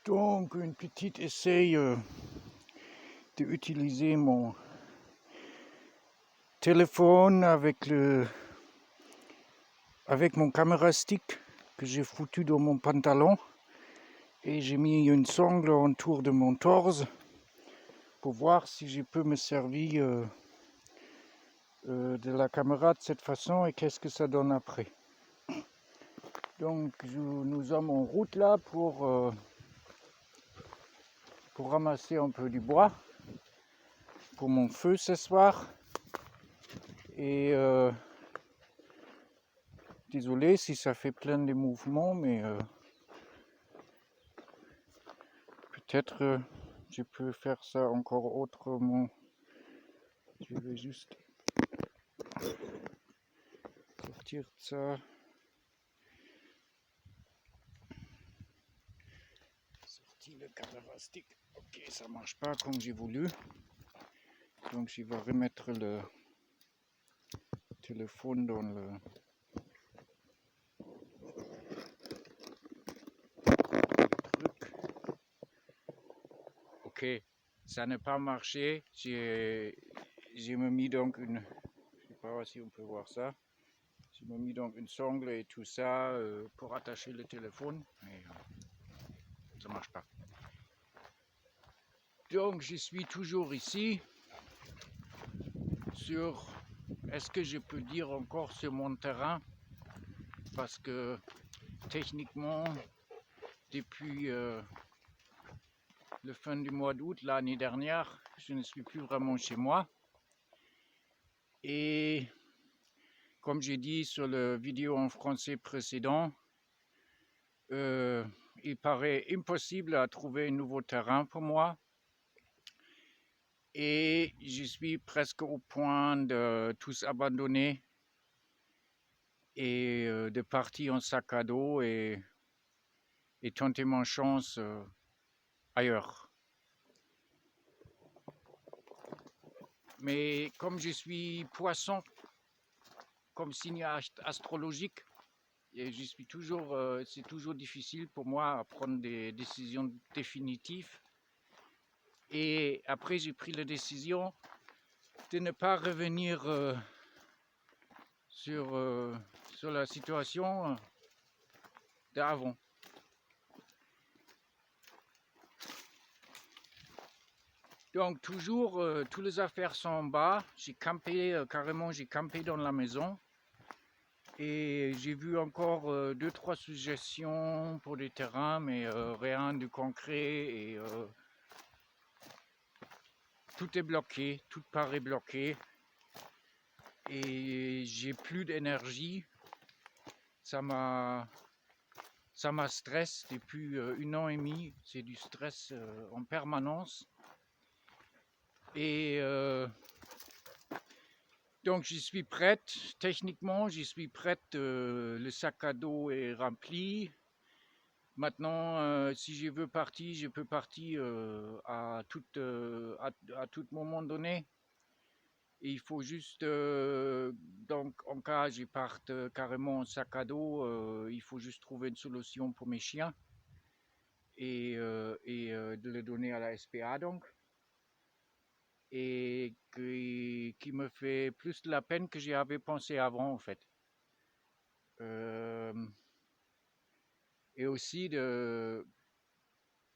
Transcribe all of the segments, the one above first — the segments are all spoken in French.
Donc, une petite essai d'utiliser mon téléphone avec mon caméra stick que j'ai foutu dans mon pantalon et j'ai mis une sangle autour de mon torse pour voir si je peux me servir de la caméra de cette façon et qu'est-ce que ça donne après. Donc nous sommes en route là pour ramasser un peu du bois pour mon feu ce soir. Et désolé si ça fait plein de mouvements, mais peut-être je peux faire ça encore autrement. Je vais juste sortir de ça. Sorti le caméra stick. Ok, ça marche pas comme j'ai voulu. Donc je vais remettre le téléphone dans le truc. Ok, ça n'a pas marché. J'ai mis donc une, je sais pas si on peut voir ça. J'ai mis donc une sangle et tout ça pour attacher le téléphone, mais ça marche pas. Donc je suis toujours ici sur, est-ce que je peux dire encore sur mon terrain, parce que techniquement depuis le fin du mois d'août l'année dernière, je ne suis plus vraiment chez moi. Et comme j'ai dit sur la vidéo en français précédent, il paraît impossible à trouver un nouveau terrain pour moi. Et je suis presque au point de tous abandonner et de partir en sac à dos et tenter ma chance ailleurs. Mais comme je suis poisson, comme signe astrologique, et je suis toujours, c'est toujours difficile pour moi à prendre des décisions définitives. Et après, j'ai pris la décision de ne pas revenir sur la situation d'avant. Donc toujours, toutes les affaires sont en bas. J'ai campé, carrément j'ai campé dans la maison. Et j'ai vu encore 2-3 suggestions pour des terrains, mais rien de concret. Et tout est bloqué, tout paraît bloqué. Et j'ai plus d'énergie. Ça m'a stressé depuis 1 an et demi. C'est du stress en permanence. Et donc j'y suis prête, techniquement j'y suis prête, le sac à dos est rempli. Maintenant, si je veux partir, je peux partir à tout moment donné. Et il faut juste, donc en cas je parte carrément en sac à dos, il faut juste trouver une solution pour mes chiens et de le donner à la SPA donc. Et qui me fait plus de la peine que j'avais pensé avant en fait. Et aussi de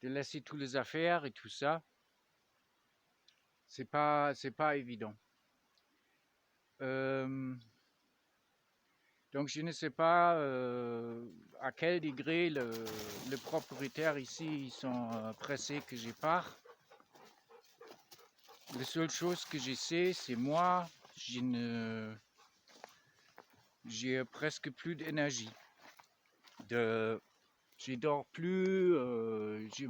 laisser toutes les affaires et tout ça, c'est pas évident. Donc je ne sais pas à quel degré le propriétaire ici ils sont pressés que je parte. La seule chose que je sais, c'est moi, j'ai presque plus d'énergie. Je dors plus, j'ai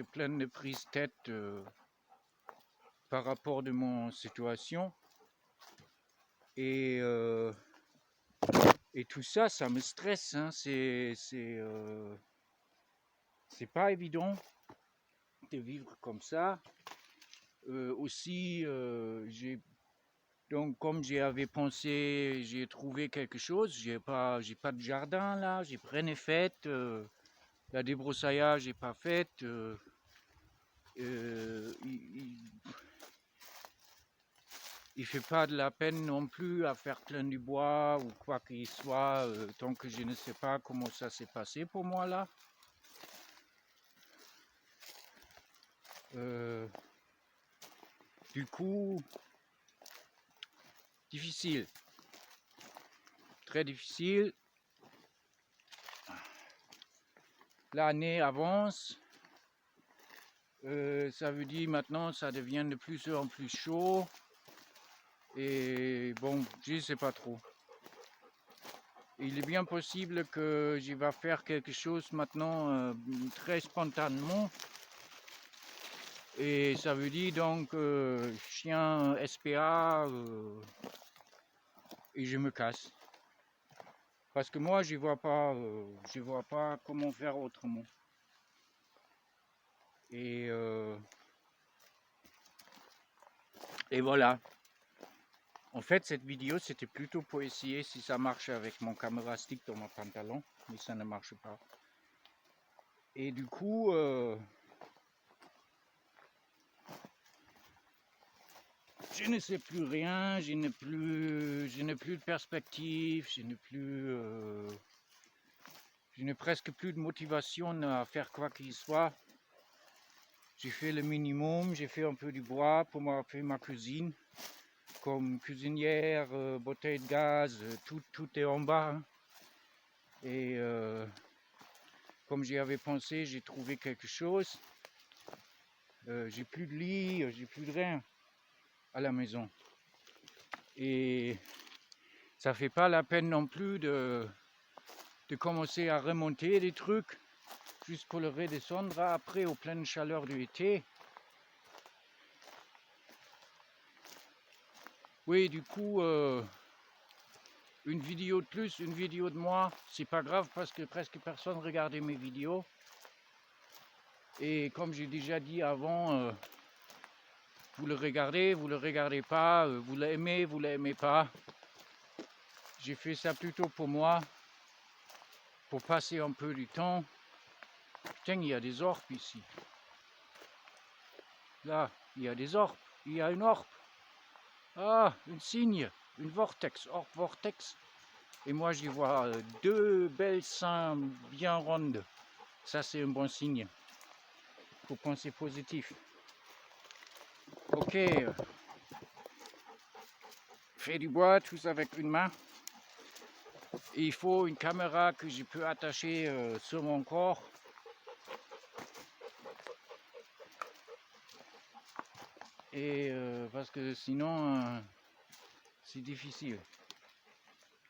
plein de prises de tête par rapport de mon situation. Et tout ça, ça me stresse. Hein. C'est pas évident de vivre comme ça. Aussi, donc comme j'avais pensé, j'ai trouvé quelque chose. J'ai pas de jardin là. J'ai rien fait. La débroussaillage n'est pas faite. Il fait pas de la peine non plus à faire plein du bois ou quoi qu'il soit, tant que je ne sais pas comment ça s'est passé pour moi là. Du coup, difficile, très difficile. L'année avance, ça veut dire maintenant ça devient de plus en plus chaud. Et bon, je ne sais pas trop. Il est bien possible que je vais faire quelque chose maintenant très spontanément. Et ça veut dire donc chien SPA et je me casse. Parce que moi je vois pas comment faire autrement. Et voilà. En fait, cette vidéo, c'était plutôt pour essayer si ça marche avec mon caméra stick dans mon pantalon, mais ça ne marche pas. Et du coup, je ne sais plus rien, je n'ai plus de perspective, je n'ai presque plus de motivation à faire quoi qu'il soit. J'ai fait le minimum, j'ai fait un peu du bois pour faire ma cuisine. Comme cuisinière, bouteille de gaz, tout est en bas. Hein. Et comme j'y avais pensé, j'ai trouvé quelque chose. J'ai plus de lit, j'ai plus de rien à la maison. Et ça fait pas la peine non plus de commencer à remonter des trucs juste pour le redescendre après aux pleines chaleurs de l'été. Oui, du coup, une vidéo de plus, une vidéo de moi, c'est pas grave parce que presque personne regardait mes vidéos. Et comme j'ai déjà dit avant, vous le regardez pas, vous l'aimez pas. J'ai fait ça plutôt pour moi, pour passer un peu du temps. Putain, il y a des orques ici. Là, il y a des orques, il y a une orque. Ah, une cygne, une vortex, orque vortex. Et moi, j'y vois deux belles seins bien rondes. Ça, c'est un bon signe. Faut penser positif. Ok. Fais du bois, tous avec une main. Et il faut une caméra que je peux attacher sur mon corps. Et parce que sinon, c'est difficile.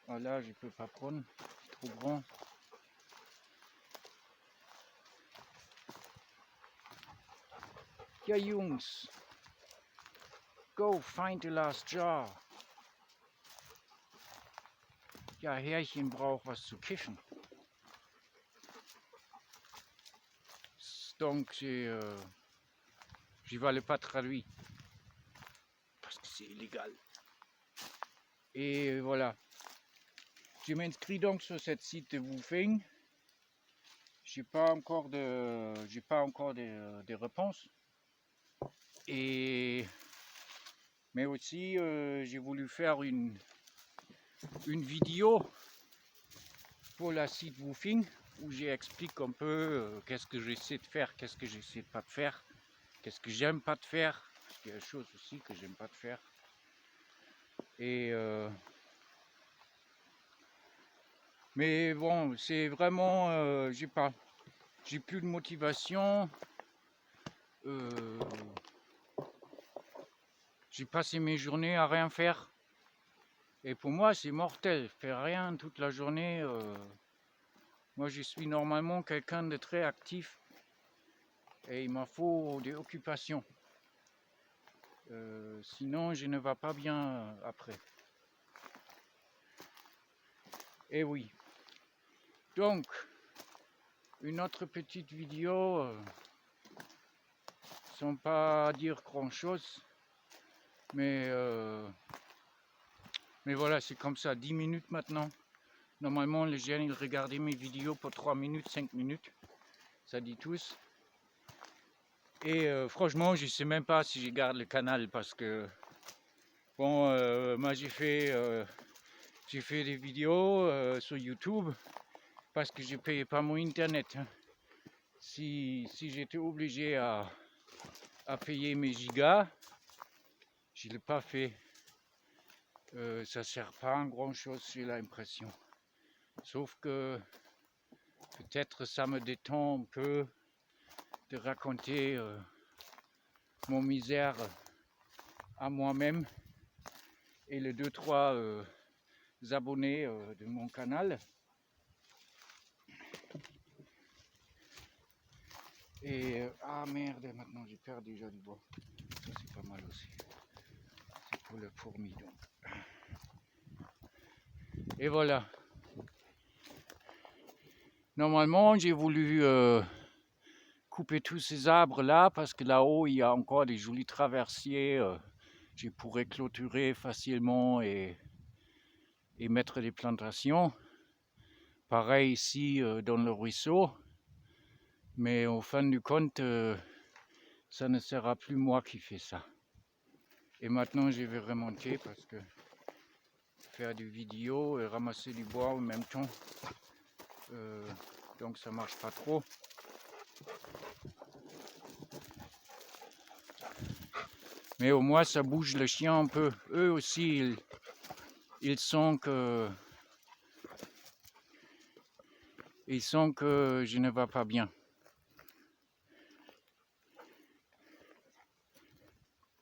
Ah, là, je peux pas prendre, c'est trop grand. Ja, Jungs, go find the last jar. Ja, Herrchen braucht was zu kiffen. Donc, je ne pas traduire. Parce que c'est illégal. Et voilà. Je m'inscris donc sur cette site de Woofing. J'ai pas encore des réponses. Mais aussi, j'ai voulu faire une vidéo pour la site Woofing où j'explique un peu qu'est-ce que j'essaie de faire, qu'est-ce que j'essaie de pas de faire, qu'est-ce que j'aime pas de faire, parce qu'il y a des choses aussi que j'aime pas de faire. Et mais bon, c'est vraiment, j'ai plus de motivation. J'ai passé mes journées à rien faire. Et pour moi, c'est mortel. Faire rien toute la journée. Moi, je suis normalement quelqu'un de très actif. Et il m'en faut des occupations. Sinon, je ne vais pas bien après. Et oui. Donc, une autre petite vidéo, sans pas dire grand-chose. Mais voilà, c'est comme ça, 10 minutes maintenant. Normalement, les gens ils regardaient mes vidéos pour 3 minutes, 5 minutes. Ça dit tous. Et franchement, je sais même pas si je garde le canal parce que bon, moi j'ai fait des vidéos sur YouTube parce que je payais pas mon internet. Hein. Si j'étais obligé à payer mes gigas, je l'ai pas fait. Ça sert pas à grand chose, j'ai l'impression. Sauf que peut-être ça me détend un peu de raconter mon misère à moi-même et les 2-3 abonnés de mon canal. Et ah merde, maintenant j'ai perdu déjà du bois. Ça c'est pas mal aussi. C'est pour le fourmi donc. Et voilà. Normalement j'ai voulu couper tous ces arbres là parce que là-haut il y a encore des jolis traversiers. Je pourrais clôturer facilement et mettre des plantations. Pareil ici dans le ruisseau. Mais au fin du compte, ça ne sera plus moi qui fais ça. Et maintenant je vais remonter parce que faire des vidéos et ramasser du bois en même temps. Donc ça marche pas trop. Mais au moins ça bouge le chien un peu. Eux aussi, ils sentent que je ne vais pas bien.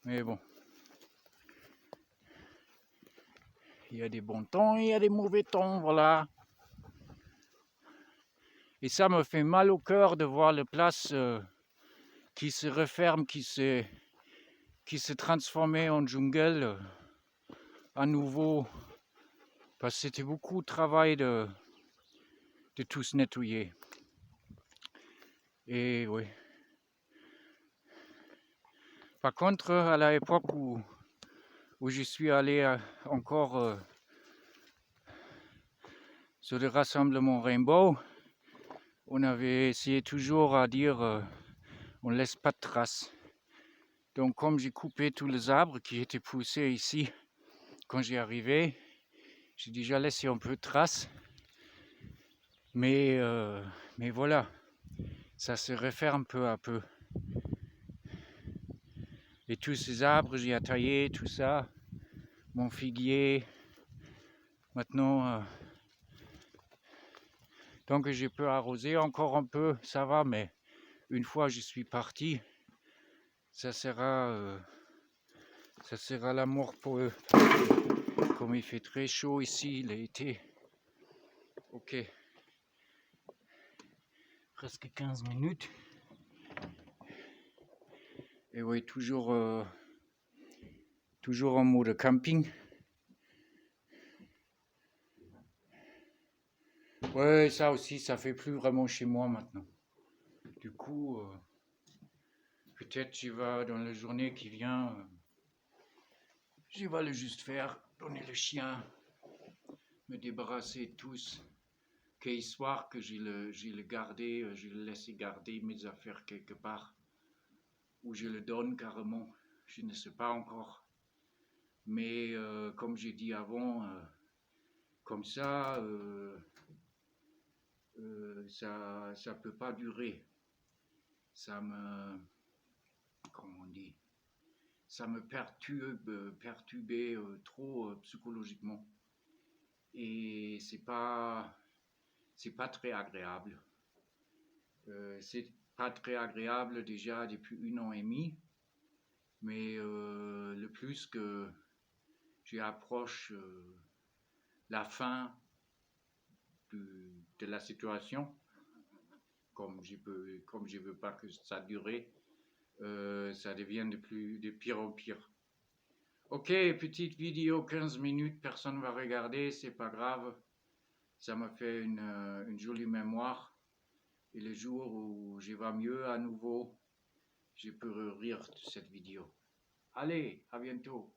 Mais bon. Il y a des bons temps, il y a des mauvais temps, voilà. Et ça me fait mal au cœur de voir les places qui se referment, qui se transforment en jungle à nouveau. Parce que c'était beaucoup de travail de tous nettoyer. Et oui. Par contre, à l'époque où je suis allé encore sur le rassemblement Rainbow, on avait essayé toujours à dire on ne laisse pas de traces. Donc comme j'ai coupé tous les arbres qui étaient poussés ici quand j'ai arrivé, j'ai déjà laissé un peu de traces. Mais voilà, ça se referme peu à peu. Et tous ces arbres, j'ai taillé tout ça, mon figuier. Maintenant, tant que je peux arroser encore un peu, ça va, mais une fois je suis parti, ça sera la mort pour eux. Comme il fait très chaud ici, l'été. Ok. Presque 15 minutes. Et oui, toujours en mode camping. Ouais, ça aussi, ça fait plus vraiment chez moi maintenant. Du coup, peut-être je vais dans la journée qui vient, je vais le juste faire, donner le chien, me débarrasser de tous. Qu'histoire que j'ai le gardé, je le laissé garder mes affaires quelque part, ou je le donne carrément, je ne sais pas encore. Mais comme j'ai dit avant, comme ça, ça peut pas durer. Ça me, comment on dit, ça me perturbait trop psychologiquement. Et c'est pas très agréable. C'est pas très agréable déjà depuis 1 an et demi, mais le plus que j'approche la fin de la situation, comme je veux pas que ça dure, ça devient de pire en pire. Ok, petite vidéo 15 minutes, personne ne va regarder, c'est pas grave. Ça m'a fait une jolie mémoire. Et le jour où je vais mieux à nouveau, je peux rire de cette vidéo. Allez, à bientôt.